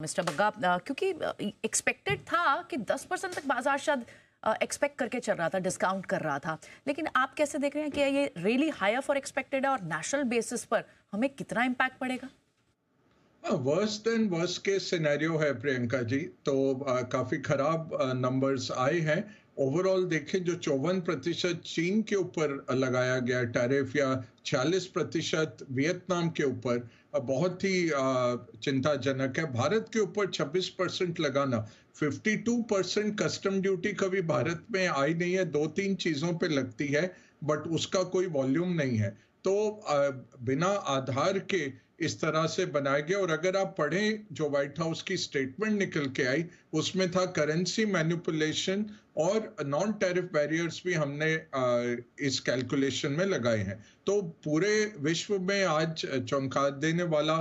Mister Bagga, क्योंकि expected था कि 10% तक बाजार शायद एक्सपेक्ट करके चल रहा था, डिस्काउंट कर रहा था, लेकिन आप कैसे देख रहे हैं कि ये रियली हायर फॉर एक्सपेक्टेड है और नेशनल बेसिस पर हमें कितना इम्पैक्ट पड़ेगा? Worse than worst case scenario है प्रियंका जी। तो काफी खराब नंबर्स आए हैं। ओवरऑल देखें, जो 54% चीन के ऊपर लगाया गया टैरिफ या 46% वियतनाम के ऊपर, बहुत ही चिंताजनक है। भारत के ऊपर 26% लगाना, 52% कस्टम ड्यूटी कभी भारत में आई नहीं है। दो तीन चीजों पे लगती है, बट उसका कोई वॉल्यूम नहीं है। तो बिना आधार के इस तरह से बनाया गया। और अगर आप पढ़ें जो व्हाइट हाउस की स्टेटमेंट निकल के आई, उसमें था करेंसी मैनिपुलेशन और नॉन टैरिफ बैरियर्स भी हमने इस कैलकुलेशन में लगाए हैं। तो पूरे विश्व में आज चौंका देने वाला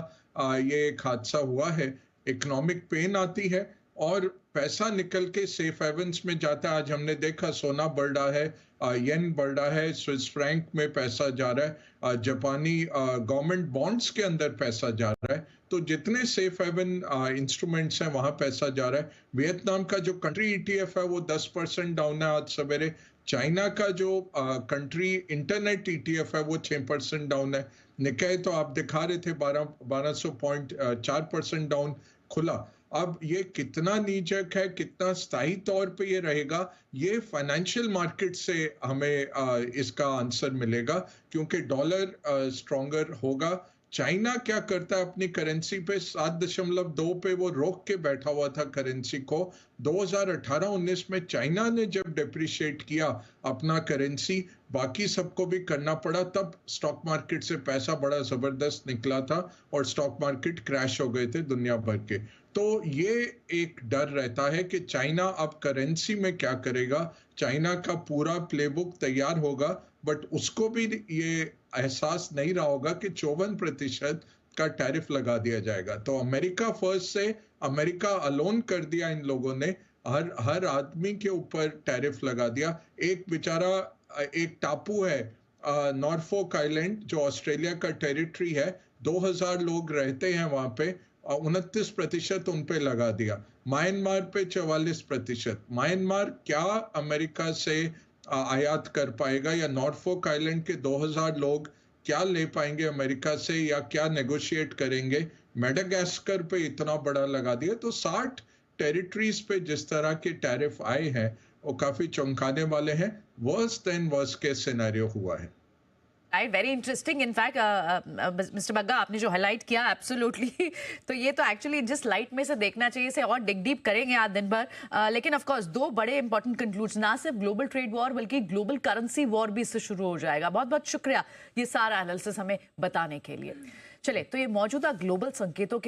ये एक हादसा हुआ है। इकोनॉमिक पेन आती है और पैसा निकल के सेफ हेवंस में जाता है। आज हमने देखा सोना बढ़ रहा है, येन बढ़ रहा है, स्विस फ्रैंक में पैसा जा रहा है, जापानी गवर्नमेंट बॉन्ड्स के अंदर पैसा जा रहा है। तो जितने सेफ हेवन इंस्ट्रूमेंट्स हैं वहां पैसा जा रहा है। वियतनाम का जो कंट्री ईटीएफ है वो 10% डाउन है आज सवेरे। चाइना का जो कंट्री इंटरनेट ईटीएफ है वो 6% डाउन है। निकाय तो आप दिखा रहे थे 1200 पॉइंट 4% डाउन खुला। अब ये कितना नीचक है, कितना स्थायी तौर पे ये रहेगा, ये फाइनेंशियल मार्केट से हमें इसका आंसर मिलेगा, क्योंकि डॉलर स्ट्रॉन्गर होगा। चाइना क्या करता है अपनी करेंसी पे? 7.2 पे वो रोक के बैठा हुआ था करेंसी को। 2018-19 में चाइना ने जब डिप्रिशिएट किया अपना करेंसी, बाकी सबको भी करना पड़ा, तब स्टॉक मार्केट से पैसा बड़ा जबरदस्त निकला था और स्टॉक मार्केट क्रैश हो गए थे दुनिया भर के। तो ये एक डर रहता है कि चाइना अब करेंसी में क्या करेगा। चाइना का पूरा प्लेबुक तैयार होगा, बट उसको भी ये एहसास नहीं रहा होगा कि 54% का टैरिफ लगा दिया जाएगा। तो अमेरिका फर्स्ट से अमेरिका अलोन कर दिया इन लोगों ने, हर आदमी के ऊपर टैरिफ लगा दिया। एक बेचारा एक टापू है नॉर्फोक आइलैंड, जो ऑस्ट्रेलिया का टेरिटरी है, 2000 लोग रहते हैं वहां पे, 29% उन पे लगा दिया। म्यांमार पे 44%। म्यांमार क्या अमेरिका से आयात कर पाएगा, या नॉर्फोक आइलैंड के 2000 लोग क्या ले पाएंगे अमेरिका से, या क्या नेगोशिएट करेंगे? मेडागास्कर पे इतना बड़ा लगा दिया। तो 60 टेरिटरीज पे जिस तरह के टैरिफ आए हैं वो काफी चौंकाने वाले हैं। वर्स देन वर्स के सिनेरियो हुआ है। Very interesting. In fact mister Bagga, आपने जो हाईलाइट किया एब्सोल्युटली तो ये तो एक्चुअली जिस लाइट में से देखना चाहिए, इसे और डिग डीप करेंगे आज दिन भर। लेकिन ऑफ कोर्स दो बड़े इंपॉर्टेंट कंक्लूजन, ना सिर्फ ग्लोबल ट्रेड वॉर बल्कि ग्लोबल करेंसी वॉर भी इससे शुरू हो जाएगा। बहुत बहुत शुक्रिया ये सारा एनालिसिस हमें बताने के लिए। चले, तो ये मौजूदा ग्लोबल संकेतों के